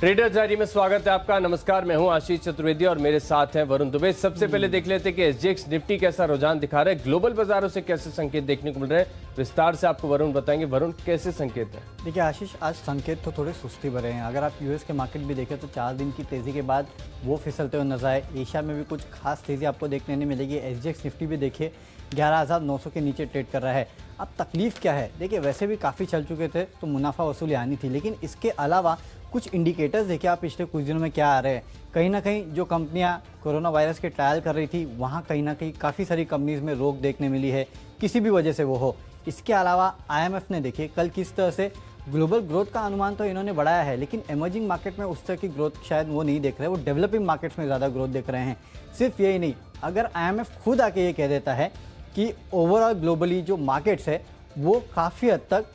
Traders diary में स्वागत है आपका। नमस्कार, मैं हूं आशीष चतुर्वेदी और मेरे साथ हैं वरुण दुबे। सबसे पहले देख लेते हैं कि एसजीएक्स निफ्टी कैसा रुझान दिखा रहा है, ग्लोबल बाजारों से कैसे संकेत देखने को मिल रहे हैं। विस्तार से आपको वरुण बताएंगे। वरुण, कैसे संकेत है? देखिए आशीष, आज संकेत तो थोड़े सुस्ती भरे हैं। अगर आप यूएस के मार्केट भी देखें तो 4 दिन की तेज़ी के बाद वो फिसलते हुए नजर आए। एशिया में भी कुछ खास तेज़ी आपको देखने नहीं मिलेगी। एसजीएक्स निफ्टी भी देखिए 11,900 के नीचे ट्रेड कर रहा है। अब तकलीफ क्या है? देखिए वैसे भी काफ़ी चल चुके थे तो मुनाफा वसूली आनी थी, लेकिन इसके अलावा कुछ इंडिकेटर्स देखिए आप पिछले कुछ दिनों में क्या आ रहे हैं। कहीं ना कहीं जो कंपनियां कोरोना वायरस के ट्रायल कर रही थी वहां कहीं ना कहीं काफ़ी सारी कंपनीज में रोक देखने मिली है, किसी भी वजह से वो हो। इसके अलावा आईएमएफ ने देखिए कल किस तरह से ग्लोबल ग्रोथ का अनुमान तो इन्होंने बढ़ाया है, लेकिन इमर्जिंग मार्केट में उस तरह की ग्रोथ शायद वो नहीं देख रहे, वो डेवलपिंग मार्केट्स में ज़्यादा ग्रोथ देख रहे हैं। सिर्फ यही नहीं, अगर आईएमएफ खुद आके ये कह देता है कि ओवरऑल ग्लोबली जो मार्केट्स है वो काफ़ी हद तक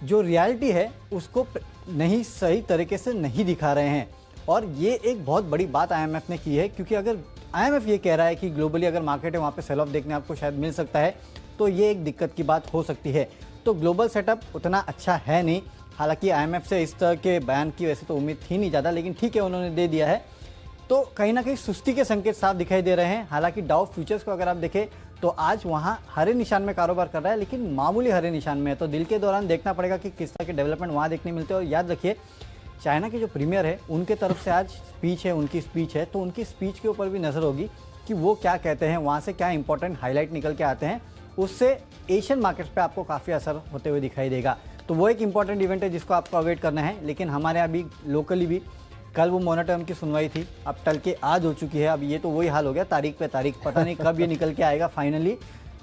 जो रियलिटी है उसको नहीं सही तरीके से नहीं दिखा रहे हैं, और ये एक बहुत बड़ी बात आईएमएफ ने की है। क्योंकि अगर आईएमएफ ये कह रहा है कि ग्लोबली अगर मार्केट है वहाँ पे सेल ऑफ देखने आपको शायद मिल सकता है, तो ये एक दिक्कत की बात हो सकती है। तो ग्लोबल सेटअप उतना अच्छा है नहीं। हालांकि आईएमएफ से इस तरह के बयान की वैसे तो उम्मीद थी नहीं ज़्यादा, लेकिन ठीक है उन्होंने दे दिया है। तो कहीं ना कहीं सुस्ती के संकेत साफ दिखाई दे रहे हैं। हालांकि डाउ फ्यूचर्स को अगर आप देखें तो आज वहां हरे निशान में कारोबार कर रहा है, लेकिन मामूली हरे निशान में है। तो दिल के दौरान देखना पड़ेगा कि किस तरह के डेवलपमेंट वहां देखने मिलते हैं। और याद रखिए, चाइना के जो प्रीमियर है उनके तरफ से आज स्पीच है, उनकी स्पीच है, तो उनकी स्पीच के ऊपर भी नज़र होगी कि वो क्या कहते हैं, वहाँ से क्या इंपॉर्टेंट हाईलाइट निकल के आते हैं। उससे एशियन मार्केट्स पे आपको काफ़ी असर होते हुए दिखाई देगा। तो वो एक इंपॉर्टेंट इवेंट है जिसको आपको अवेट करना है। लेकिन हमारे यहाँ भी लोकली भी कल वो मोनेटम की सुनवाई थी, अब टल के आज हो चुकी है। अब ये तो वही हाल हो गया, तारीख पे तारीख, पता नहीं कब ये निकल के आएगा फाइनली।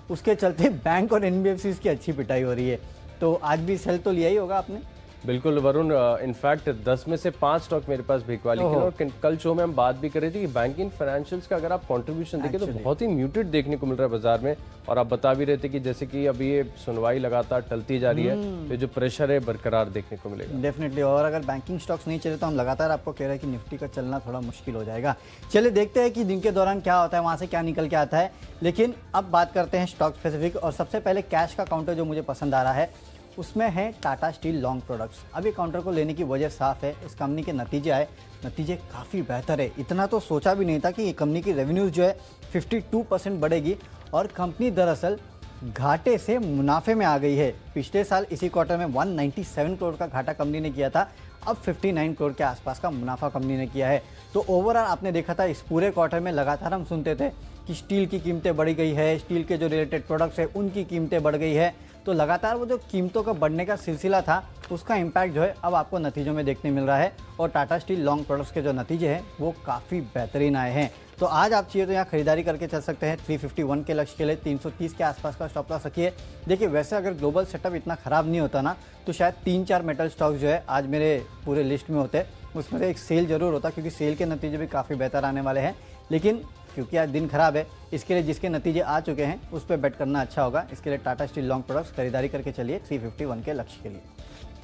उसके चलते बैंक और एनबीएफसीज की अच्छी पिटाई हो रही है। तो आज भी सेल तो लिया ही होगा आपने। बिल्कुल वरुण, इनफैक्ट 10 में से 5 स्टॉक मेरे पास बिकवाली के, और कल शो में हम बात भी कर रहे थे कि बैंकिंग फाइनेंशियल्स का अगर आप कंट्रीब्यूशन देखें तो बहुत ही म्यूटेड देखने को मिल रहा है बाजार में। और आप बता भी रहे थे कि जैसे कि अभी ये सुनवाई लगातार टलती जा रही है, तो जो प्रेशर है बरकरार देखने को मिलेगा डेफिनेटली। और अगर बैंकिंग स्टॉक्स नहीं चले तो हम लगातार आपको कह रहे हैं कि निफ्टी का चलना थोड़ा मुश्किल हो जाएगा। चलिए देखते हैं कि दिन के दौरान क्या होता है, वहाँ से क्या निकल के आता है। लेकिन अब बात करते हैं स्टॉक स्पेसिफिक, और सबसे पहले कैश का काउंटर जो मुझे पसंद आ रहा है उसमें है टाटा स्टील लॉन्ग प्रोडक्ट्स। अब ये काउंटर को लेने की वजह साफ है, इस कंपनी के नतीजे आए, नतीजे काफ़ी बेहतर है। इतना तो सोचा भी नहीं था कि ये कंपनी की रेवेन्यूज़ जो है 52% बढ़ेगी, और कंपनी दरअसल घाटे से मुनाफे में आ गई है। पिछले साल इसी क्वार्टर में 197 करोड़ का घाटा कंपनी ने किया था, अब 59 करोड़ के आसपास का मुनाफा कंपनी ने किया है। तो ओवरऑल आपने देखा था इस पूरे क्वार्टर में लगातार हम सुनते थे कि स्टील की कीमतें बढ़ी गई है, स्टील के जो रिलेटेड प्रोडक्ट्स है उनकी कीमतें बढ़ गई है। तो लगातार वो जो कीमतों का बढ़ने का सिलसिला था उसका इम्पैक्ट जो है अब आपको नतीजों में देखने मिल रहा है। और टाटा स्टील लॉन्ग प्रोडक्ट्स के जो नतीजे हैं वो काफ़ी बेहतरीन आए हैं। तो आज आप चाहिए तो यहाँ खरीदारी करके चल सकते हैं। 351 के लक्ष्य के लिए 330 के आसपास का स्टॉप लॉस रखिए। देखिए वैसे अगर ग्लोबल सेटअप इतना ख़राब नहीं होता ना तो शायद 3-4 मेटल स्टॉक्स जो है आज मेरे पूरे लिस्ट में होते, उसमें से एक सेल जरूर होता, क्योंकि सेल के नतीजे भी काफ़ी बेहतर आने वाले हैं। लेकिन क्योंकि आज दिन खराब है, इसके लिए जिसके नतीजे आ चुके हैं उस पर बेट करना अच्छा होगा। इसके लिए टाटा स्टील लॉन्ग प्रोडक्ट्स खरीदारी करके चलिए 351 के लक्ष्य के लिए।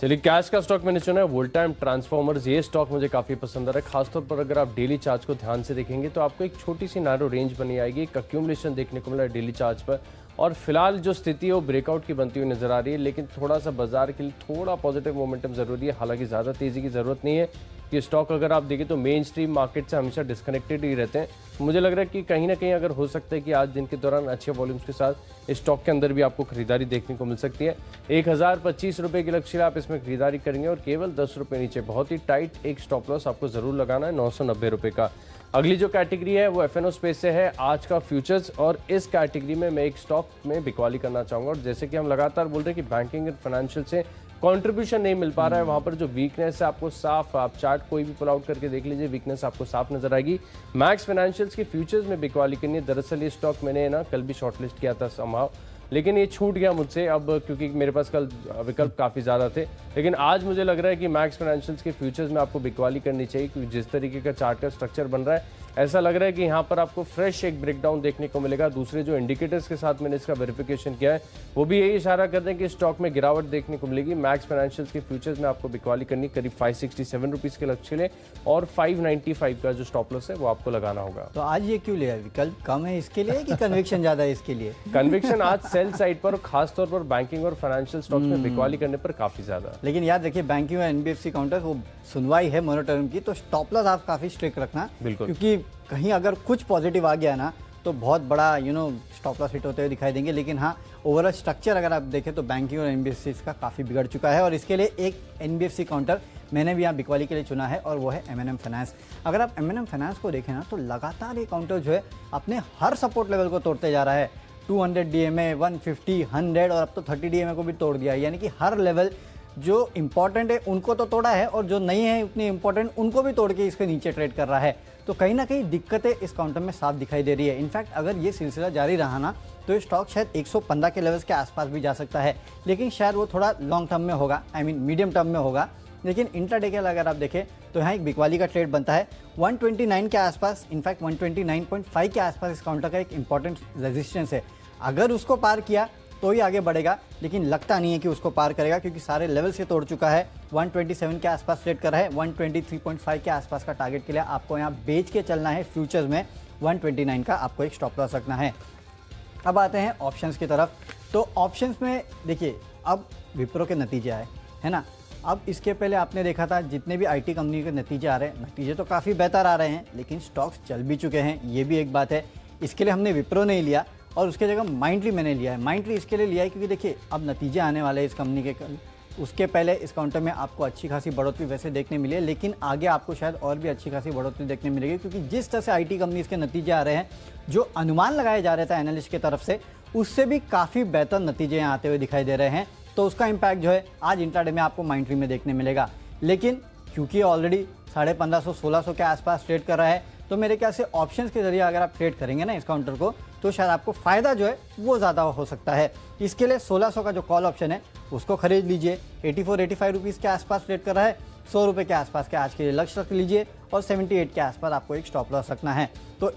चलिए, कैश का स्टॉक मैंने चुना है वोल्टाइम ट्रांसफॉर्मर्स। ये स्टॉक मुझे काफ़ी पसंद आ रहा है, खासतौर पर अगर आप डेली चार्ज को ध्यान से देखेंगे तो आपको एक छोटी सी नैरो रेंज बनी आएगी, एक अक्यूमुलेशन देखने को मिला है डेली चार्ज पर। और फिलहाल जो स्थिति है वो ब्रेकआउट की बनती हुई नजर आ रही है, लेकिन थोड़ा सा बाजार के लिए थोड़ा पॉजिटिव मोमेंटम जरूरी है। हालांकि ज़्यादा तेज़ी की जरूरत नहीं है। ये स्टॉक अगर आप देखें तो मेन स्ट्रीम मार्केट से हमेशा डिस्कनेक्टेड ही रहते हैं। मुझे लग रहा है कि कहीं ना कहीं अगर हो सकता है कि आज दिन के दौरान अच्छे वॉल्यूम्स के साथ इस स्टॉक के अंदर भी आपको खरीदारी देखने को मिल सकती है। 1025 रुपये के लक्ष्य आप इसमें खरीदारी करेंगे, और केवल 10 रुपये नीचे बहुत ही टाइट एक स्टॉप लॉस आपको जरूर लगाना है 990 रुपये का। अगली जो कैटेगरी है वो एफएनओ स्पेस से है, आज का फ्यूचर्स, और इस कैटेगरी में मैं एक स्टॉक में बिकवाली करना चाहूँगा। और जैसे कि हम लगातार बोल रहे हैं कि बैंकिंग एंड फाइनेंशियल से कंट्रीब्यूशन नहीं मिल पा रहा है, वहां पर जो वीकनेस है आपको साफ, आप चार्ट कोई भी पुल आउट करके देख लीजिए, वीकनेस आपको साफ नजर आएगी। मैक्स फाइनेंशियल्स के फ्यूचर्स में बिकवाली करनी है। दरअसल ये स्टॉक मैंने ना कल भी शॉर्टलिस्ट किया था संभव, लेकिन ये छूट गया मुझसे अब, क्योंकि मेरे पास कल विकल्प काफ़ी ज़्यादा थे। लेकिन आज मुझे लग रहा है कि मैक्स फाइनेंशियल्स के फ्यूचर्स में आपको बिकवाली करनी चाहिए, क्योंकि जिस तरीके का चार्ट का स्ट्रक्चर बन रहा है ऐसा लग रहा है कि यहाँ पर आपको फ्रेश एक ब्रेकडाउन देखने को मिलेगा। दूसरे जो इंडिकेटर्स के साथ मैंने इसका वेरिफिकेशन किया है वो भी यही इशारा कर रहे हैं कि स्टॉक में गिरावट देखने को मिलेगी। मैक्स फाइनेंशियल्स के फ्यूचर्स में आपको बिकवाली करनी करीब 567 रुपीज़ के लक्ष्य ले और 595 का जो स्टॉप लॉस है वो आपको लगाना होगा। तो आज ये क्यों लिया? विकल्प कम है इसके लिए कि कन्विक्शन ज़्यादा है इसके लिए? कन्विक्शन आज सेल साइड पर और खासतौर पर बैंकिंग और फाइनेंशियल स्टॉक्स में बिकवाली करने पर काफी ज्यादा। लेकिन यार देखिए, बैंकिंग और एनबीएफसी काउंटर वो सुनवाई है मोनेटरिंग की, तो स्टॉप लॉस आप काफ़ी स्ट्रिक्ट रखना, बिल्कुल, क्योंकि कहीं अगर कुछ पॉजिटिव आ गया ना तो बहुत बड़ा स्टॉप लॉस हिट होते हुए दिखाई देंगे। लेकिन हाँ, ओवरऑल स्ट्रक्चर अगर आप देखें तो बैंकिंग और एनबीएफसी का काफ़ी बिगड़ चुका है और इसके लिए एक एनबीएफसी काउंटर मैंने भी यहाँ बिकवाली के लिए चुना है और वो है एमएनएम फाइनेंस। अगर आप एमएनएम फाइनेंस को देखें ना तो लगातार ये काउंटर जो है अपने हर सपोर्ट लेवल को तोड़ते जा रहा है। 200 डीएमए, 150, 100 और अब तो 30 डीएमए को भी तोड़ दिया है। यानी कि हर लेवल जो इंपॉर्टेंट है उनको तो तोड़ा है और जो नहीं है उतनी इंपॉर्टेंट उनको भी तोड़ के इसके नीचे ट्रेड कर रहा है। तो कहीं ना कहीं दिक्कतें इस काउंटर में साफ दिखाई दे रही है। इनफैक्ट अगर ये सिलसिला जारी रहा ना तो ये स्टॉक शायद 115 के लेवल्स के आसपास भी जा सकता है, लेकिन शायद वो थोड़ा लॉन्ग टर्म में होगा, मीडियम टर्म में होगा। लेकिन इंट्राडे के अगर आप देखें तो यहाँ एक बिकवाली का ट्रेड बनता है 129 के आसपास। इनफैक्ट 129.5 के आसपास इस काउंटर का एक इंपॉर्टेंट रेजिस्टेंस है। अगर उसको पार किया तो ही आगे बढ़ेगा, लेकिन लगता नहीं है कि उसको पार करेगा क्योंकि सारे लेवल से तोड़ चुका है। 127 के आसपास ट्रेड कर रहा है। 123.5 के आसपास का टारगेट के लिए आपको यहाँ बेच के चलना है। फ्यूचर्स में 129 का आपको एक स्टॉप लॉस रखना है। अब आते हैं ऑप्शंस की तरफ। तो ऑप्शंस में देखिए, अब विप्रो के नतीजे आए है ना। अब इसके पहले आपने देखा था जितने भी आईटी कंपनी के नतीजे आ रहे हैं, नतीजे तो काफ़ी बेहतर आ रहे हैं, लेकिन स्टॉक्स चल भी चुके हैं, ये भी एक बात है। इसके लिए हमने विप्रो नहीं लिया और उसके जगह माइंडट्री मैंने लिया है। माइंडट्री इसके लिए लिया है क्योंकि देखिए अब नतीजे आने वाले हैं इस कंपनी के कल। उसके पहले इस काउंटर में आपको अच्छी खासी बढ़ोतरी वैसे देखने मिली है, लेकिन आगे आपको शायद और भी अच्छी खासी बढ़ोतरी देखने मिलेगी क्योंकि जिस तरह से आईटी कंपनीज के नतीजे आ रहे हैं, जो अनुमान लगाए जा रहे थे एनालिस्ट की तरफ से, उससे भी काफ़ी बेहतर नतीजे यहाँ आते हुए दिखाई दे रहे हैं। तो उसका इम्पैक्ट जो है आज इंट्राडे में आपको माइंडट्री में देखने मिलेगा। लेकिन क्योंकि ऑलरेडी 1550-1600 के आसपास ट्रेड कर रहा है, तो मेरे ख्याल से ऑप्शंस के जरिए अगर आप ट्रेड करेंगे ना इस काउंटर को, तो शायद आपको फ़ायदा जो है वो ज़्यादा हो सकता है। इसके लिए 1600 का जो कॉल ऑप्शन है उसको खरीद लीजिए। 84-85 रुपीज़ के आसपास ट्रेड कर रहा है। 100 रुपये के आसपास के आज के लिए लक्ष्य रख लीजिए और 78 के आसपास आपको एक स्टॉप लॉस रखना है। तो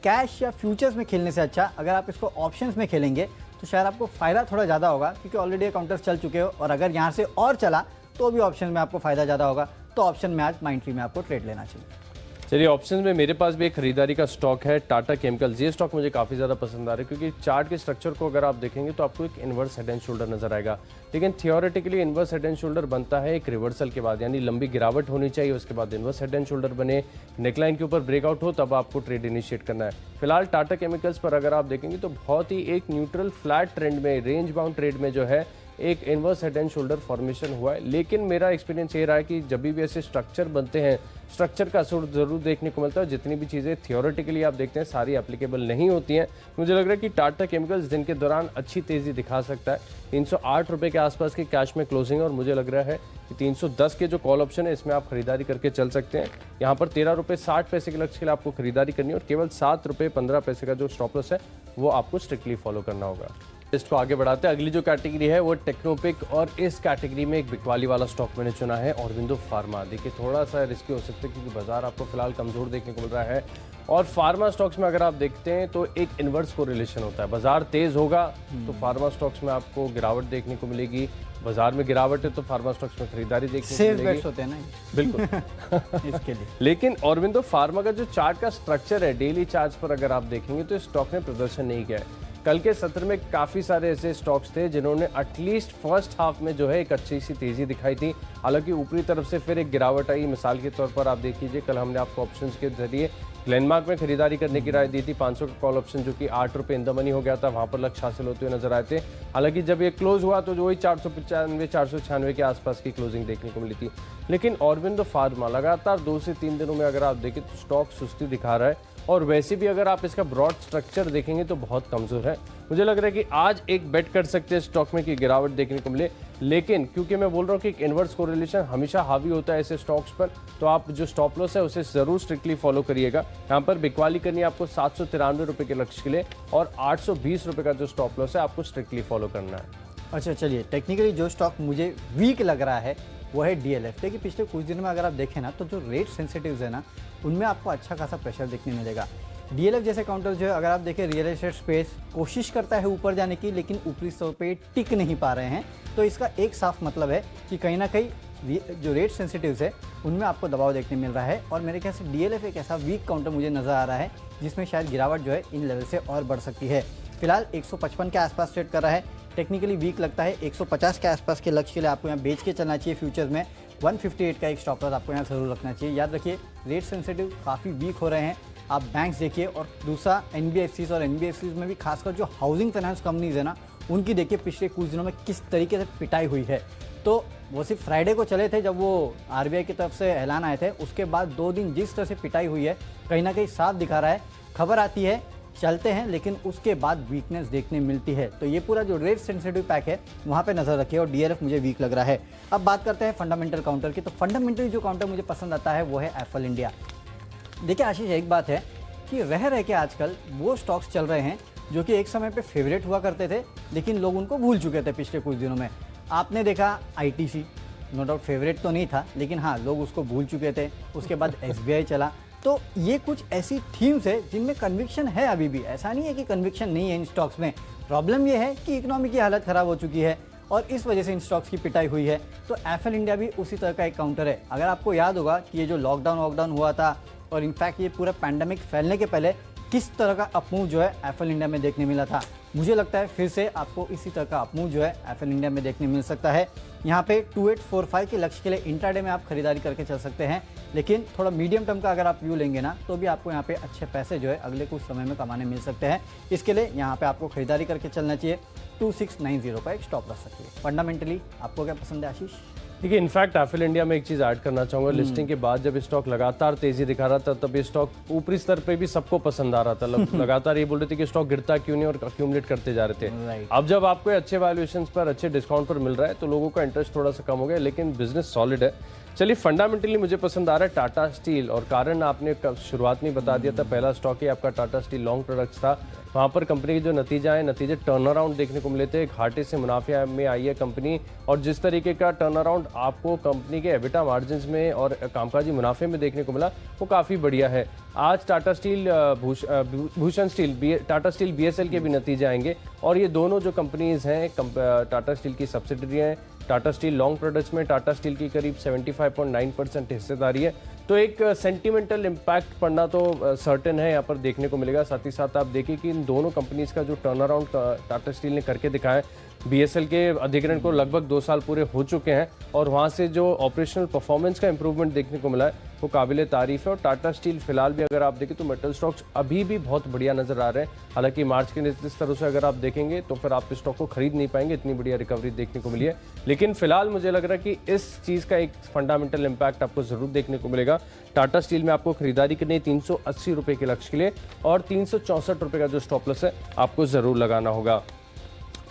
कैश या फ्यूचर्स में खेलने से अच्छा अगर आप इसको ऑप्शंस में खेलेंगे तो शायद आपको फ़ायदा थोड़ा ज़्यादा होगा, क्योंकि ऑलरेडी ये काउंटर्स चल चुके हो और अगर यहाँ से और चला तो भी ऑप्शन में आपको फ़ायदा ज़्यादा होगा। तो ऑप्शन में आज माइंडट्री में आपको ट्रेड लेना चाहिए। चलिए, ऑप्शन में मेरे पास भी एक खरीदारी का स्टॉक है, टाटा केमिकल्स। ये स्टॉक मुझे काफ़ी ज़्यादा पसंद आ रहा है क्योंकि चार्ट के स्ट्रक्चर को अगर आप देखेंगे तो आपको एक इन्वर्स हेड एंड शोल्डर नजर आएगा, लेकिन theoretically inverse head and shoulder बनता है एक रिवर्सल के बाद, यानी लंबी गिरावट होनी चाहिए, उसके बाद इन्वर्स हेड एंड शोल्डर बने, नेकलाइन के ऊपर ब्रेकआउट हो, तब आपको ट्रेड इनिशिएट करना है। फिलहाल टाटा केमिकल्स पर अगर आप देखेंगे तो बहुत ही एक न्यूट्रल फ्लैट ट्रेंड में, रेंज बाउंड ट्रेड में जो है एक inverse head and shoulder formation हुआ है। लेकिन मेरा एक्सपीरियंस ये रहा है कि जब भी ऐसे स्ट्रक्चर बनते हैं, स्ट्रक्चर का असर जरूर देखने को मिलता है। जितनी भी चीज़ें थियोरेटिकली आप देखते हैं सारी एप्लीकेबल नहीं होती हैं। मुझे लग रहा है कि टाटा केमिकल्स दिन के दौरान अच्छी तेज़ी दिखा सकता है। 308 रुपये के आसपास की कैश में क्लोजिंग है और मुझे लग रहा है कि 310 के जो कॉल ऑप्शन है इसमें आप खरीदारी करके चल सकते हैं। यहाँ पर 13 रुपये 60 पैसे के लक्ष्य के लिए आपको खरीदारी करनी है और केवल 7 रुपये 15 पैसे का जो स्टॉप लॉस है वो आपको स्ट्रिक्टली फॉलो करना होगा। इसको आगे बढ़ाते हैं। अगली जो कैटेगरी है वो टेक्नोपिक, और इस कैटेगरी में एक बिकवाली वाला स्टॉक मैंने चुना है ऑरबिंदो फार्मा। देखिए थोड़ा सा रिस्की हो सकता है क्योंकि बाजार आपको फिलहाल कमजोर देखने को मिल रहा है और फार्मा स्टॉक्स में अगर आप देखते हैं तो एक इन्वर्स कोरिलेशन होता है। बाजार तेज होगा तो फार्मा स्टॉक्स में आपको गिरावट देखने को मिलेगी, बाजार में गिरावट है तो फार्मा स्टॉक्स में खरीदारी देखने को मिलेगी। होते हैं ना बिल्कुल इसके लिए। लेकिन ऑरबिंदो फार्मा का जो चार्ट का स्ट्रक्चर है, डेली चार्ट पर अगर आप देखेंगे तो स्टॉक ने प्रदर्शन नहीं किया है। कल के सत्र में काफ़ी सारे ऐसे स्टॉक्स थे जिन्होंने एटलीस्ट फर्स्ट हाफ में जो है एक अच्छी सी तेज़ी दिखाई थी, हालांकि ऊपरी तरफ से फिर एक गिरावट आई। मिसाल के तौर पर आप देख लीजिए, कल हमने आपको ऑप्शंस के जरिए ग्लेनमार्क में खरीदारी करने की राय दी थी। 500 का कॉल ऑप्शन जो कि 8 रुपये इन द मनी हो गया था, वहाँ पर लक्ष्य हासिल होते हुए नजर आए थे। हालांकि जब ये क्लोज हुआ तो वही 495-496 के आसपास की क्लोजिंग देखने को मिली थी। लेकिन ऑरबिंदो फार्मा लगातार 2 से 3 दिनों में अगर आप देखें तो स्टॉक सुस्ती दिखा रहा है और वैसे भी अगर आप इसका ब्रॉड स्ट्रक्चर देखेंगे तो बहुत कमजोर है। मुझे लग रहा है कि आज एक बेट कर सकते हैं स्टॉक में कि गिरावट देखने को मिले, लेकिन क्योंकि मैं बोल रहा हूँ कि एक इन्वर्स कोरिलेशन हमेशा हावी होता है ऐसे स्टॉक्स पर, तो आप जो स्टॉप लॉस है उसे जरूर स्ट्रिक्टली फॉलो करिएगा। यहाँ पर बिकवाली करनी है आपको 793 रुपये के लक्ष्य के लिए और 820 रुपये का जो स्टॉप लॉस है आपको स्ट्रिक्टली फॉलो करना है। अच्छा चलिए, टेक्निकली जो स्टॉक मुझे वीक लग रहा है वो है DLF। देखिए पिछले कुछ दिनों में अगर आप देखें ना तो जो रेट सेंसिटिव्स है ना उनमें आपको अच्छा खासा प्रेशर देखने मिलेगा। DLF जैसे काउंटर जो है अगर आप देखें रियल एस्टेट स्पेस कोशिश करता है ऊपर जाने की, लेकिन ऊपरी स्तर पे टिक नहीं पा रहे हैं। तो इसका एक साफ मतलब है कि कहीं ना कहीं जो रेट सेंसिटिव्स है उनमें आपको दबाव देखने मिल रहा है। और मेरे ख्याल से DLF एक ऐसा वीक काउंटर मुझे नज़र आ रहा है जिसमें शायद गिरावट जो है इन लेवल से और बढ़ सकती है। फिलहाल 155 के आसपास ट्रेड कर रहा है, टेक्निकली वीक लगता है। 150 के आसपास के लक्ष्य के लिए आपको यहाँ बेच के चलना चाहिए। फ्यूचर्स में 158 का एक स्टॉप लॉस आपको यहाँ जरूर रखना चाहिए। याद रखिए रेट सेंसिटिव काफ़ी वीक हो रहे हैं। आप बैंक्स देखिए और दूसरा NBFCs और NBFCs में भी खासकर जो हाउसिंग फाइनेंस कंपनीज है ना उनकी देखिए पिछले कुछ दिनों में किस तरीके से पिटाई हुई है। तो वो सिर्फ फ्राइडे को चले थे जब वो RBI की तरफ से ऐलान आए थे, उसके बाद 2 दिन जिस तरह से पिटाई हुई है कहीं ना कहीं साफ दिखा रहा है। खबर आती है चलते हैं लेकिन उसके बाद वीकनेस देखने मिलती है। तो ये पूरा जो रेट सेंसिटिव पैक है वहाँ पे नज़र रखिए और DLF मुझे वीक लग रहा है। अब बात करते हैं फंडामेंटल काउंटर की। तो फंडामेंटली जो काउंटर मुझे पसंद आता है वो है एफएल इंडिया। देखिए आशीष, एक बात है कि रह के आजकल वो स्टॉक्स चल रहे हैं जो कि एक समय पे फेवरेट हुआ करते थे लेकिन लोग उनको भूल चुके थे पिछले कुछ दिनों में। आपने देखा ITC, नो डाउट फेवरेट तो नहीं था लेकिन हाँ लोग उसको भूल चुके थे। उसके बाद SBI चला। तो ये कुछ ऐसी थीम्स है जिनमें कन्विक्शन है अभी भी, ऐसा नहीं है कि कन्विक्शन नहीं है इन स्टॉक्स में। प्रॉब्लम ये है कि इकोनॉमी की हालत ख़राब हो चुकी है और इस वजह से इन स्टॉक्स की पिटाई हुई है। तो एफएल इंडिया भी उसी तरह का एक काउंटर है। अगर आपको याद होगा कि ये जो लॉकडाउन हुआ था और इनफैक्ट ये पूरा पैंडेमिक फैलने के पहले किस तरह का अपमूव जो है एफएल इंडिया में देखने मिला था, मुझे लगता है फिर से आपको इसी तरह का अपमूव जो है एफएल इंडिया में देखने मिल सकता है। यहाँ पे 2845 के लक्ष्य के लिए इंट्राडे में आप खरीदारी करके चल सकते हैं, लेकिन थोड़ा मीडियम टर्म का अगर आप व्यू लेंगे ना तो भी आपको यहाँ पे अच्छे पैसे जो है अगले कुछ समय में कमाने मिल सकते हैं। इसके लिए यहाँ पे आपको खरीदारी करके चलना चाहिए। 2690 का एक स्टॉप रख सकती है। फंडामेंटली आपको क्या पसंद है आशीष? देखिए इनफैक्ट एफएल इंडिया में एक चीज़ ऐड करना चाहूँगा। लिस्टिंग के बाद जब स्टॉक लगातार तेजी दिखा रहा था तब ये स्टॉक ऊपरी स्तर पे भी सबको पसंद आ रहा था। लगातार ये बोल रहे थे कि स्टॉक गिरता क्यों नहीं और अक्यूमुलेट करते जा रहे थे। अब जब आपको अच्छे वैल्यूएशंस पर अच्छे डिस्काउंट पर मिल रहा है तो लोगों का इंटरेस्ट थोड़ा सा कम हो गया, लेकिन बिजनेस सॉलिड है। चलिए फंडामेंटली मुझे पसंद आ रहा है टाटा स्टील, और कारण आपने शुरुआत में बता दिया था। पहला स्टॉक ही आपका टाटा स्टील लॉन्ग प्रोडक्ट्स था। वहाँ पर कंपनी के जो नतीजे टर्न अराउंड देखने को मिले थे। घाटे से मुनाफे में आई है कंपनी, और जिस तरीके का टर्न अराउंड आपको कंपनी के एबिटा मार्जिन्स में और कामकाजी मुनाफे में देखने को मिला वो काफ़ी बढ़िया है। आज Tata steel Bhushan steel Tata steel BSL के भी नतीजे आएंगे, और ये दोनों जो कंपनीज हैं टाटा स्टील की सब्सिडरी हैं। टाटा स्टील लॉन्ग प्रोडक्ट्स में टाटा स्टील की करीब 75.9% हिस्सेदारी है। तो एक सेंटिमेंटल इम्पैक्ट पड़ना तो सर्टेन है यहाँ पर देखने को मिलेगा। साथ ही साथ आप देखिए कि इन दोनों कंपनीज का जो टर्न अराउंड टाटा स्टील ने करके दिखाया है। BSL के अधिग्रहण को लगभग 2 साल पूरे हो चुके हैं और वहाँ से जो ऑपरेशनल परफॉर्मेंस का इंप्रूवमेंट देखने को मिला है वो काबिले तारीफ है। और टाटा स्टील फिलहाल भी अगर आप देखें तो मेटल स्टॉक्स अभी भी बहुत बढ़िया नजर आ रहे हैं। हालांकि मार्च के इस तरह से अगर आप देखेंगे तो फिर आप इस स्टॉक को खरीद नहीं पाएंगे, इतनी बढ़िया रिकवरी देखने को मिली है। लेकिन फिलहाल मुझे लग रहा है कि इस चीज़ का एक फंडामेंटल इम्पैक्ट आपको जरूर देखने को मिलेगा। टाटा स्टील में आपको खरीदारी करनी है 380 रुपये के लक्ष्य के लिए, और 364 रुपये का जो स्टॉप लॉस है आपको जरूर लगाना होगा।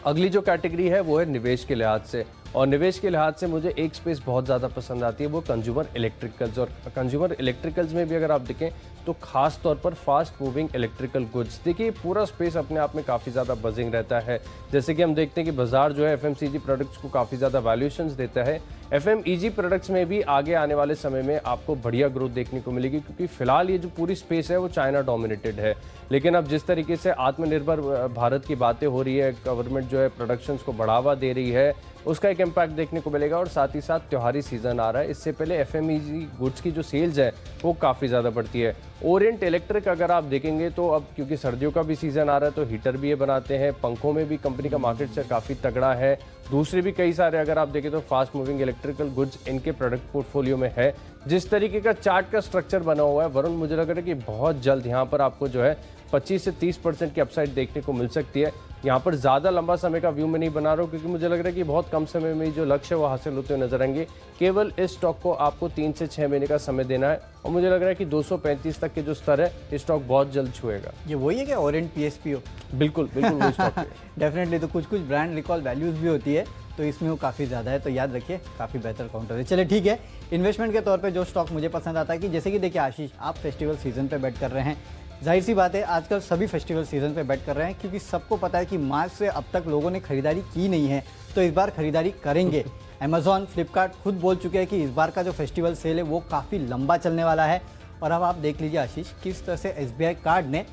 अगली जो कैटेगरी है वो है निवेश के लिहाज से, और निवेश के लिहाज से मुझे एक स्पेस बहुत ज़्यादा पसंद आती है, वो कंज्यूमर इलेक्ट्रिकल्स। और कंज्यूमर इलेक्ट्रिकल्स में भी अगर आप देखें तो खास तौर पर फास्ट मूविंग इलेक्ट्रिकल गुड्स, देखिए पूरा स्पेस अपने आप में काफ़ी ज़्यादा बजिंग रहता है। जैसे कि हम देखते हैं कि बाजार जो है FMCG प्रोडक्ट्स को काफ़ी ज़्यादा वैल्यूएशंस देता है। FMEG प्रोडक्ट्स में भी आगे आने वाले समय में आपको बढ़िया ग्रोथ देखने को मिलेगी, क्योंकि फिलहाल ये जो पूरी स्पेस है वो चाइना डोमिनेटेड है। लेकिन अब जिस तरीके से आत्मनिर्भर भारत की बातें हो रही है, गवर्नमेंट जो है प्रोडक्शंस को बढ़ावा दे रही है, उसका एक इम्पैक्ट देखने को मिलेगा। और साथ ही साथ त्योहारी सीजन आ रहा है, इससे पहले FMEG गुड्स की जो सेल्स है वो काफ़ी ज़्यादा बढ़ती है। ओरिएंट इलेक्ट्रिक अगर आप देखेंगे तो अब क्योंकि सर्दियों का भी सीजन आ रहा है तो हीटर भी ये बनाते हैं, पंखों में भी कंपनी का मार्केट शेयर काफ़ी तगड़ा है। दूसरे भी कई सारे अगर आप देखें तो फास्ट मूविंग इलेक्ट्रिकल गुड्स इनके प्रोडक्ट पोर्टफोलियो में है। जिस तरीके का चार्ट का स्ट्रक्चर बना हुआ है वरुण, मुझे लग रहा है कि बहुत जल्द यहाँ पर आपको जो है 25 से 30% की अपसाइड देखने को मिल सकती है। यहाँ पर ज़्यादा लंबा समय का व्यू मैं नहीं बना रहा हूँ, क्योंकि मुझे लग रहा है कि बहुत कम समय में जो लक्ष्य है वो हासिल होते हुए नजर आएंगे। केवल इस स्टॉक को आपको 3 से 6 महीने का समय देना है, और मुझे लग रहा है कि 235 तक के जो स्तर है ये स्टॉक बहुत जल्द छुएगा। ये वही है क्या ओरिएंट PSPO? बिल्कुल बिल्कुल वही स्टॉक है। डेफिनेटली। तो कुछ ब्रांड रिकॉल वैल्यूज भी होती है तो इसमें वो काफ़ी ज़्यादा है, तो याद रखिए काफ़ी बेहतर काउंटर है। चलिए ठीक है, इन्वेस्टमेंट के तौर पे जो स्टॉक मुझे पसंद आता है कि जैसे कि देखिए आशीष, आप फेस्टिवल सीजन पे बेट कर रहे हैं। जाहिर सी बात है आजकल सभी फेस्टिवल सीजन पे बेट कर रहे हैं, क्योंकि सबको पता है कि मार्च से अब तक लोगों ने खरीदारी की नहीं है तो इस बार खरीदारी करेंगे। अमेजॉन, फ्लिपकार्ट खुद बोल चुके हैं कि इस बार का जो फेस्टिवल सेल है वो काफ़ी लंबा चलने वाला है। और अब आप देख लीजिए आशीष, किस तरह से SBI कार्ड ने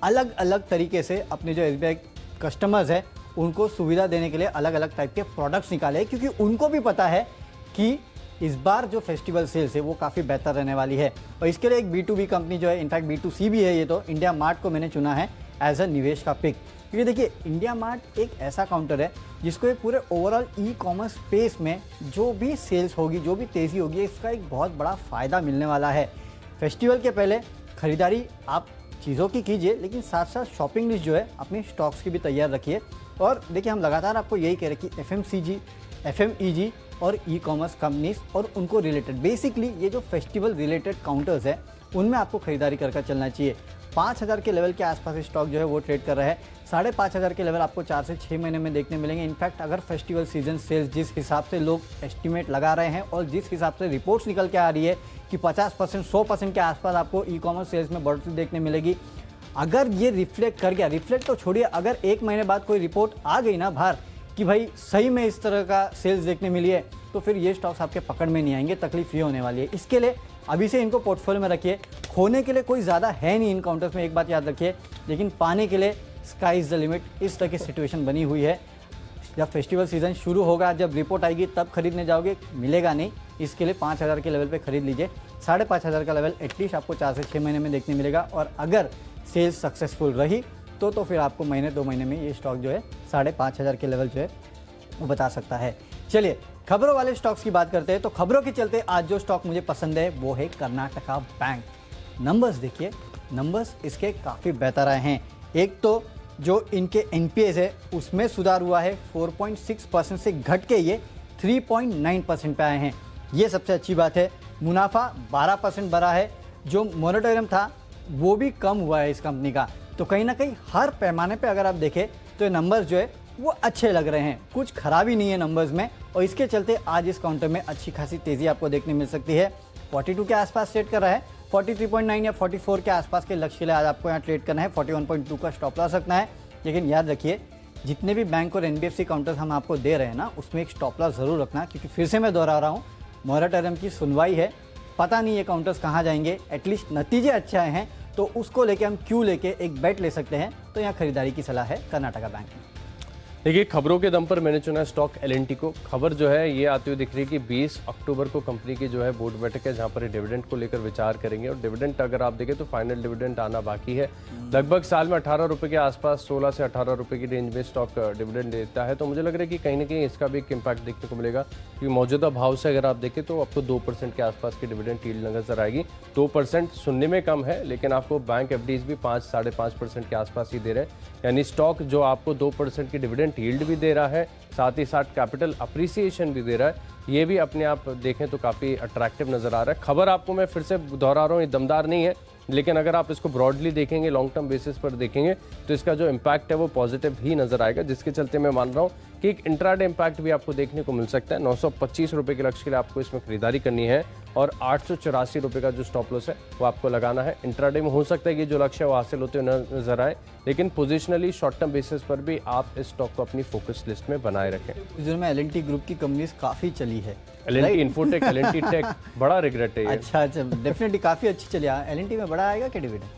अलग अलग तरीके से अपने जो SBI कस्टमर्स हैं उनको सुविधा देने के लिए अलग अलग टाइप के प्रोडक्ट्स निकाले हैं, क्योंकि उनको भी पता है कि इस बार जो फेस्टिवल सेल्स है वो काफ़ी बेहतर रहने वाली है। और इसके लिए एक B2B कंपनी जो है, इनफैक्ट B2C भी है, ये तो इंडिया मार्ट को मैंने चुना है एज अ निवेश का पिक, क्योंकि देखिए इंडिया मार्ट एक ऐसा काउंटर है जिसको एक पूरे ओवरऑल ई-कॉमर्स स्पेस में जो भी सेल्स होगी, जो भी तेज़ी होगी, इसका एक बहुत बड़ा फ़ायदा मिलने वाला है। फेस्टिवल के पहले खरीदारी आप चीज़ों की कीजिए, लेकिन साथ साथ शॉपिंग लिस्ट जो है अपनी स्टॉक्स की भी तैयार रखिए। और देखिए हम लगातार आपको यही कह रहे हैं कि FMCG, FMEG और ई-कॉमर्स कंपनीज और उनको रिलेटेड बेसिकली ये जो फेस्टिवल रिलेटेड काउंटर्स है उनमें आपको खरीदारी करके चलना चाहिए। 5,000 के लेवल के आसपास स्टॉक जो है वो ट्रेड कर रहा है। 5,500 के लेवल आपको 4 से 6 महीने में देखने मिलेंगे। इनफैक्ट अगर फेस्टिवल सीजन सेल्स जिस हिसाब से लोग एस्टिमेट लगा रहे हैं और जिस हिसाब से रिपोर्ट्स निकल के आ रही है कि 50%, 100% के आसपास आपको ई-कॉमर्स सेल्स में बढ़ोतरी देखने मिलेगी, अगर ये रिफ्लेक्ट कर गया, रिफ्लेक्ट तो छोड़िए, अगर 1 महीने बाद कोई रिपोर्ट आ गई ना बाहर कि भाई सही में इस तरह का सेल्स देखने मिली है, तो फिर ये स्टॉक्स आपके पकड़ में नहीं आएंगे, तकलीफ ये होने वाली है। इसके लिए अभी से इनको पोर्टफोलियो में रखिए। खोने के लिए कोई ज़्यादा है नहीं इन काउंटर्स में, एक बात याद रखिए, लेकिन पाने के लिए स्काई इज़ द लिमिट, इस तरह की सिचुएशन बनी हुई है। जब फेस्टिवल सीजन शुरू होगा, जब रिपोर्ट आएगी तब खरीदने जाओगे, मिलेगा नहीं। इसके लिए 5,000 के लेवल पे खरीद लीजिए। 5,500 का लेवल एटलीस्ट आपको 4 से 6 महीने में देखने मिलेगा। और अगर सेल्स सक्सेसफुल रही तो फिर आपको महीने 2 महीने में ये स्टॉक जो है 5,500 के लेवल जो है वो बता सकता है। चलिए खबरों वाले स्टॉक्स की बात करते हैं। तो खबरों के चलते आज जो स्टॉक मुझे पसंद है वो है कर्नाटका बैंक। नंबर्स देखिए, नंबर्स इसके काफ़ी बेहतर आए हैं। एक तो जो इनके NPAs है उसमें सुधार हुआ है, 4.6% से घट के ये 3.9% पे आए हैं, ये सबसे अच्छी बात है। मुनाफा 12% बढ़ा है, जो मोरेटोरियम था वो भी कम हुआ है इस कंपनी का। तो कहीं ना कहीं हर पैमाने पे अगर आप देखें तो ये नंबर्स जो है वो अच्छे लग रहे हैं, कुछ खराबी नहीं है नंबर्स में। और इसके चलते आज इस काउंटर में अच्छी खासी तेज़ी आपको देखने मिल सकती है। 42 के आसपास सेट कर रहा है, 43.9 या 44 के आसपास के लक्ष्य के लिए आज आपको यहाँ ट्रेड करना है। 41.2 का स्टॉप लॉस रखना है। लेकिन याद रखिए, जितने भी बैंक और NBFC काउंटर्स हम आपको दे रहे हैं ना, उसमें एक स्टॉप लॉस ज़रूर रखना, क्योंकि फिर से मैं दोहरा रहा हूँ, मोरेटोरियम की सुनवाई है, पता नहीं ये काउंटर्स कहाँ जाएंगे। एटलीस्ट नतीजे अच्छे आए हैं तो उसको लेके हम क्यों लेके एक बेट ले सकते हैं। तो यहाँ खरीदारी की सलाह है कर्नाटका बैंक में। देखिए खबरों के दम पर मैंने चुना स्टॉक L&T को। खबर जो है ये आती हुई दिख रही है कि 20 अक्टूबर को कंपनी की जो है बोर्ड बैठक है, जहां पर डिविडेंड को लेकर विचार करेंगे। और डिविडेंड अगर आप देखें तो फाइनल डिविडेंड आना बाकी है। लगभग साल में 18 रुपये के आसपास, 16 से 18 रुपये की रेंज में स्टॉक डिविडेंड देता है। तो मुझे लग रहा है कि कहीं ना कहीं इसका भी एक इम्पैक्ट देखने को मिलेगा, क्योंकि मौजूदा भाव से अगर आप देखें तो आपको 2% के आसपास की डिविडेंड यील्ड नजर आएगी। 2% सुनने में कम है, लेकिन आपको बैंक FDs भी 5-5.5% के आसपास ही दे रहे हैं। यानी स्टॉक जो आपको 2% की डिविडेंड यील्ड भी दे रहा है, साथ ही साथ कैपिटल अप्रिसिएशन भी दे रहा है। ये भी अपने आप देखें तो काफ़ी अट्रैक्टिव नज़र आ रहा है। खबर आपको मैं फिर से दोहरा रहा हूँ, ये दमदार नहीं है, लेकिन अगर आप इसको ब्रॉडली देखेंगे, लॉन्ग टर्म बेसिस पर देखेंगे, तो इसका जो इम्पैक्ट है वो पॉजिटिव ही नजर आएगा, जिसके चलते मैं मान रहा हूँ कि एक इंट्राडे इम्पैक्ट भी आपको देखने को मिल सकता है। 925 रुपये के लक्ष्य के लिए आपको इसमें खरीदारी करनी है और 884 रुपये का जो स्टॉप लॉस है वो आपको लगाना है। इंट्राडे में हो सकता है कि जो लक्ष्य है वो हासिल होते हुए नजर आए, लेकिन पोजिशनली शॉर्ट टर्म बेसिस पर भी आप इस स्टॉक को अपनी फोकस लिस्ट में बनाए रखें। में L&T ग्रुप की कंपनीज काफ़ी चली है, L&T इन्फोटेक, L&T टेक, बड़ा रिग्रेट है ये। अच्छा, डेफिनेटली काफ़ी अच्छी चली। L&T में बड़ा आएगा क्या डिविडेंड?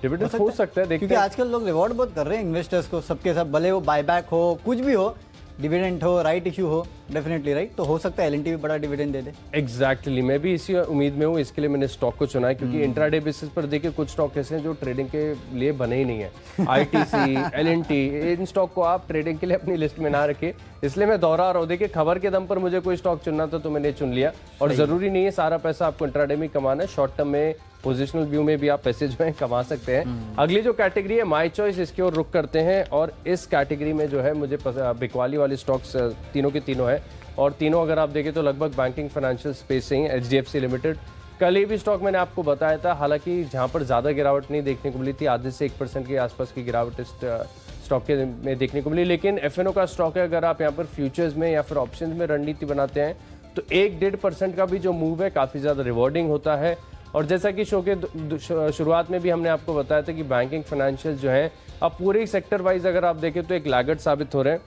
डिविडेंड हो सकता है, क्योंकि आजकल लोग रिवॉर्ड बहुत कर रहे हैं इन्वेस्टर्स को, सबके सब, भले वो बायबैक हो, कुछ भी हो, डिविडेंड हो, राइट इशू हो, डेफिनेटली राइट। तो हो सकता है L&T भी बड़ा डिविडेंड दे दे। एग्जैक्टली, मैं भी इसी उम्मीद में हूँ, इसके लिए मैंने स्टॉक को चुना है, क्योंकि इंट्राडे बेसिस पर देखिए कुछ स्टॉक ऐसे हैं जो ट्रेडिंग के लिए बने ही नहीं है। ITC, L&T, इन स्टॉक को आप ट्रेडिंग के लिए अपनी लिस्ट में ना रखिए, इसलिए मैं दोहरा रहा हूँ। देखिए खबर के दम पर मुझे कोई स्टॉक चुनना था तो मैंने चुन लिया, और जरूरी नहीं है सारा पैसा आपको इंट्राडे में कमाना है, शॉर्ट टर्म में पोजिशनल व्यू में भी आप पैसे जो है कमा सकते हैं। अगली जो कैटेगरी है माय चॉइस, इसकी ओर रुख करते हैं। और इस कैटेगरी में जो है मुझे बिकवाली वाले स्टॉक्स तीनों के तीनों है, और तीनों अगर आप देखें तो लगभग बैंकिंग फाइनेंशियल स्पेस से ही। HDFC लिमिटेड, कल ये भी स्टॉक मैंने आपको बताया था, हालांकि जहां पर ज़्यादा गिरावट नहीं देखने को मिली थी, आधे से 1% के आसपास की गिरावट इस स्टॉक के में देखने को मिली। लेकिन FNO का स्टॉक है, अगर आप यहाँ पर फ्यूचर्स में या फिर ऑप्शन में रणनीति बनाते हैं तो 1-1.5% का भी जो मूव है काफ़ी ज़्यादा रिवॉर्डिंग होता है। और जैसा कि शो के शुरुआत में भी हमने आपको बताया था कि बैंकिंग फाइनेंशियल जो है अब पूरे सेक्टर वाइज अगर आप देखें तो एक लागत साबित हो रहे हैं।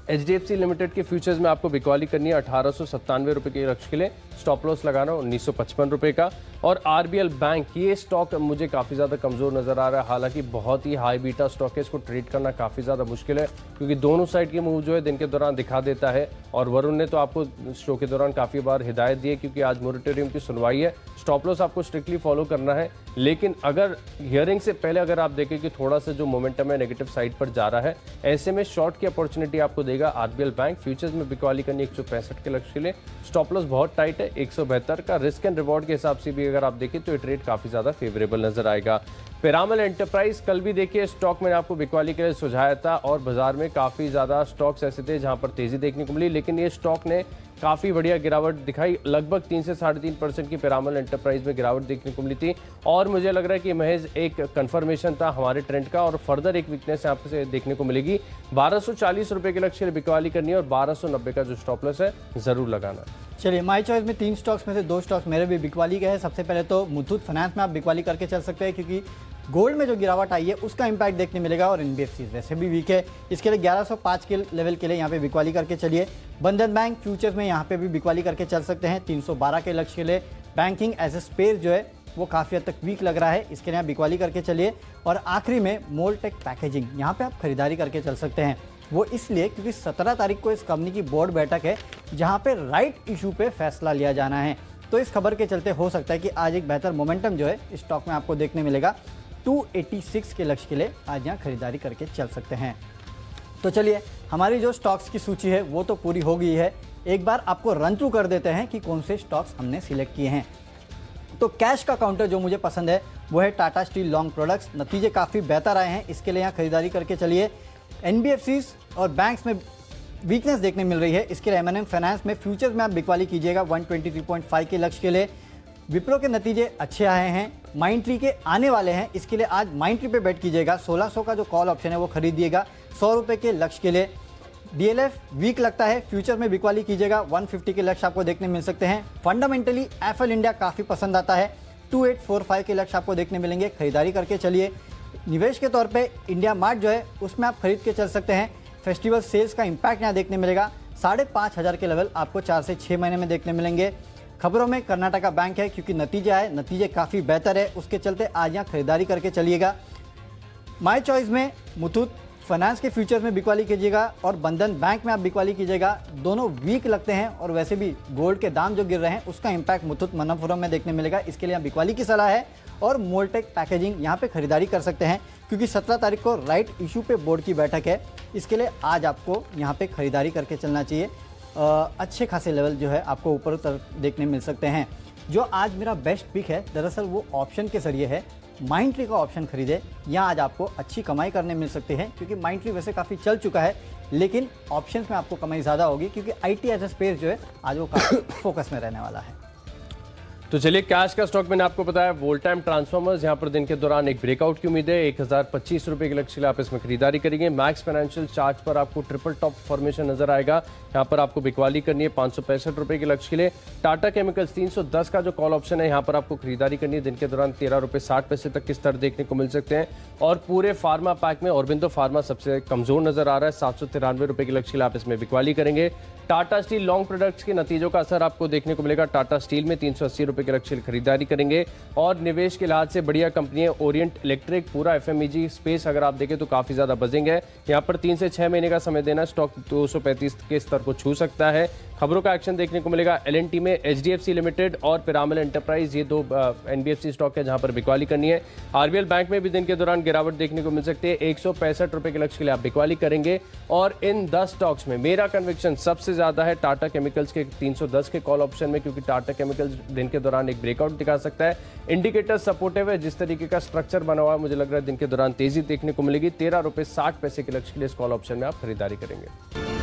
HDFC लिमिटेड के फ्यूचर्स में आपको बिकवाली करनी है 1897 रुपए के लक्ष्य के लिए, स्टॉप लॉस लगाना 1955 रुपए का। और RBL बैंक, ये स्टॉक मुझे काफ़ी ज़्यादा कमज़ोर नज़र आ रहा है, हालांकि बहुत ही हाई बीटा स्टॉक है, इसको ट्रेड करना काफ़ी ज़्यादा मुश्किल है क्योंकि दोनों साइड के मूव जो है दिन के दौरान दिखा देता है। और वरुण ने तो आपको शो के दौरान काफ़ी बार हिदायत दी है क्योंकि आज मोरेटोरियम की सुनवाई है, स्टॉप लॉस आपको स्ट्रिक्टली फॉलो करना है। लेकिन अगर हियरिंग से पहले अगर आप देखें कि थोड़ा सा जो मोमेंटम है नेगेटिव साइड पर जा रहा है, ऐसे में शॉर्ट की अपॉर्चुनिटी आपको देगा RBL बैंक। फ्यूचर्स में बिकवाली करनी 165 के लक्ष्य के लिए, स्टॉप लॉस बहुत टाइट है 172 का। रिस्क एंड रिवॉर्ड के हिसाब से भी अगर आप देखें तो ये ट्रेड काफी ज्यादा फेवरेबल नजर आएगा। पिरामल एंटरप्राइज कल भी देखिए स्टॉक मैंने आपको बिकवाली के लिए सुझाया था और बाजार में काफी ज्यादा स्टॉक्स ऐसे थे जहां पर तेजी देखने को मिली, लेकिन ये स्टॉक ने काफी बढ़िया गिरावट दिखाई, लगभग 3 से 3.5% की पिरामल एंटरप्राइज में गिरावट देखने को मिली थी। और मुझे लग रहा है कि महज एक कंफर्मेशन था हमारे ट्रेंड का और फर्दर एक वीकनेस यहाँ पे देखने को मिलेगी। 1240 रुपए के लक्ष्य बिकवाली करनी है और 1290 का जो स्टॉप लॉस है जरूर लगाना। चलिए, माई चॉइस में 3 स्टॉक्स में से 2 स्टॉक्स मेरे भी बिकवाली के हैं। सबसे पहले तो मुथूट फाइनेंस में आप बिकवाली करके चल सकते हैं क्योंकि गोल्ड में जो गिरावट आई है उसका इंपैक्ट देखने मिलेगा और NBFC वैसे भी वीक है, इसके लिए 1105 के लेवल के लिए यहाँ पे बिकवाली करके चलिए। बंधन बैंक फ्यूचर्स में यहाँ पे भी बिकवाली करके चल सकते हैं 312 के लक्ष्य के लिए। बैंकिंग एज ए स्पेस जो है वो काफ़ी हद तक वीक लग रहा है, इसके लिए आप बिकवाली करके चलिए। और आखिरी में मोलटेक पैकेजिंग, यहाँ पे आप खरीदारी करके चल सकते हैं, वो इसलिए क्योंकि 17 तारीख को इस कंपनी की बोर्ड बैठक है जहाँ पे राइट इशू पे फैसला लिया जाना है। तो इस खबर के चलते हो सकता है कि आज एक बेहतर मोमेंटम जो है इस स्टॉक में आपको देखने मिलेगा। 286 के लक्ष्य के लिए आज यहाँ खरीदारी करके चल सकते हैं। तो चलिए, हमारी जो स्टॉक्स की सूची है वो तो पूरी हो गई है, एक बार आपको रन थ्रू कर देते हैं कि कौन से स्टॉक्स हमने सिलेक्ट किए हैं। तो कैश का काउंटर जो मुझे पसंद है वो है टाटा स्टील लॉन्ग प्रोडक्ट्स, नतीजे काफ़ी बेहतर आए हैं, इसके लिए यहाँ खरीदारी करके चलिए। NBFCs और बैंक्स में वीकनेस देखने मिल रही है, इसके लिए M&M फाइनेंस में फ्यूचर्स में आप बिकवाली कीजिएगा 123.5 के लक्ष्य के लिए। विप्रो के नतीजे अच्छे आए हैं, माइंडट्री के आने वाले हैं, इसके लिए आज माइंडट्री पे बेट कीजिएगा। 1600 का जो कॉल ऑप्शन है वो खरीदिएगा 100 रुपये के लक्ष्य के लिए। DLF वीक लगता है, फ्यूचर में बिकवाली कीजिएगा 150 के लक्ष्य आपको देखने मिल सकते हैं। फंडामेंटली एफएल इंडिया काफ़ी पसंद आता है, 2845 के लक्ष्य आपको देखने मिलेंगे, खरीदारी करके चलिए। निवेश के तौर पे इंडिया मार्ट जो है उसमें आप खरीद के चल सकते हैं, फेस्टिवल सेल्स का इंपैक्ट यहाँ देखने मिलेगा। 5,500 के लेवल आपको 4 से 6 महीने में देखने मिलेंगे। खबरों में कर्नाटका बैंक है क्योंकि नतीजे आए, नतीजे काफ़ी बेहतर है, उसके चलते आज यहाँ खरीदारी करके चलिएगा। माई चॉइस में मुथूट फाइनेंस के फ्यूचर्स में बिकवाली कीजिएगा और बंधन बैंक में आप बिकवाली कीजिएगा, दोनों वीक लगते हैं और वैसे भी गोल्ड के दाम जो गिर रहे हैं उसका इंपैक्ट मुथूट मनप्पुरम में देखने मिलेगा, इसके लिए बिकवाली की सलाह है। और मोलटेक पैकेजिंग यहाँ पे खरीदारी कर सकते हैं क्योंकि 17 तारीख को राइट इशू पे बोर्ड की बैठक है, इसके लिए आज आपको यहाँ पे खरीदारी करके चलना चाहिए। अच्छे खासे लेवल जो है आपको ऊपर तरफ देखने मिल सकते हैं। जो आज मेरा बेस्ट पिक है दरअसल वो ऑप्शन के जरिए है, माइंडट्री का ऑप्शन खरीदे, यहाँ आज आपको अच्छी कमाई करने मिल सकती है क्योंकि माइंडट्री वैसे काफ़ी चल चुका है लेकिन ऑप्शंस में आपको कमाई ज़्यादा होगी क्योंकि IT एज ए स्पेस जो है आज वो काफ़ी फोकस में रहने वाला है। तो चलिए, कैश का स्टॉक मैंने आपको बताया वोल्ट टाइम ट्रांसफॉर्मर्स, यहाँ पर दिन के दौरान एक ब्रेकआउट की उम्मीद है, 1025 रुपए के लक्ष्य के लिए आप इसमें खरीदारी करेंगे। मैक्स फाइनेंशियल चार्ट पर आपको ट्रिपल टॉप फॉर्मेशन नजर आएगा, यहाँ पर आपको बिकवाली करनी है 565 रुपए के लक्ष्य के लिए। टाटा केमिकल्स 310 का जो कॉल ऑप्शन है यहाँ पर आपको खरीदारी करनी है, दिन के दौरान 13 रुपए 60 पैसे तक के स्तर देखने को मिल सकते हैं। और पूरे फार्मा पैक में ऑरबिंदो फार्मा सबसे कमजोर नजर आ रहा है, 793 रुपए के लक्ष्य के लिए आप इसमें बिकवाली करेंगे। टाटा स्टील लॉन्ग प्रोडक्ट्स के नतीजों का असर आपको देखने को मिलेगा, टाटा स्टील में 380 रुपए के लक्ष्य खरीदारी करेंगे। और निवेश के लिहाज से बढ़िया कंपनी है ओरिएंट इलेक्ट्रिक, पूरा FMEG स्पेस अगर आप देखें तो काफी ज्यादा बजेंगे, यहाँ पर 3 से 6 महीने का समय देना, स्टॉक 235 के स्तर को छू सकता है। खबरों का एक्शन देखने को मिलेगा L&T में, HDFC लिमिटेड और पिरामल एंटरप्राइज, ये 2 NBFC स्टॉक है जहां पर बिकवाली करनी है। RBL बैंक में भी दिन के दौरान गिरावट देखने को मिल सकती है, 165 रुपए के लक्ष्य के लिए आप बिकवाली करेंगे। और इन 10 स्टॉक्स में मेरा कन्विक्शन सबसे ज्यादा है टाटा केमिकल्स के 310 के कॉल ऑप्शन में, क्योंकि टाटा केमिकल्स दिन के दौरान एक ब्रेकआउट दिखा सकता है। इंडिकेटर सपोर्टिव है, जिस तरीके का स्ट्रक्चर बना हुआ है मुझे लग रहा है दिन के दौरान तेजी देखने को मिलेगी। 13 रुपए 60 पैसे के लक्ष्य के लिए इस कॉल ऑप्शन में आप खरीदारी करेंगे।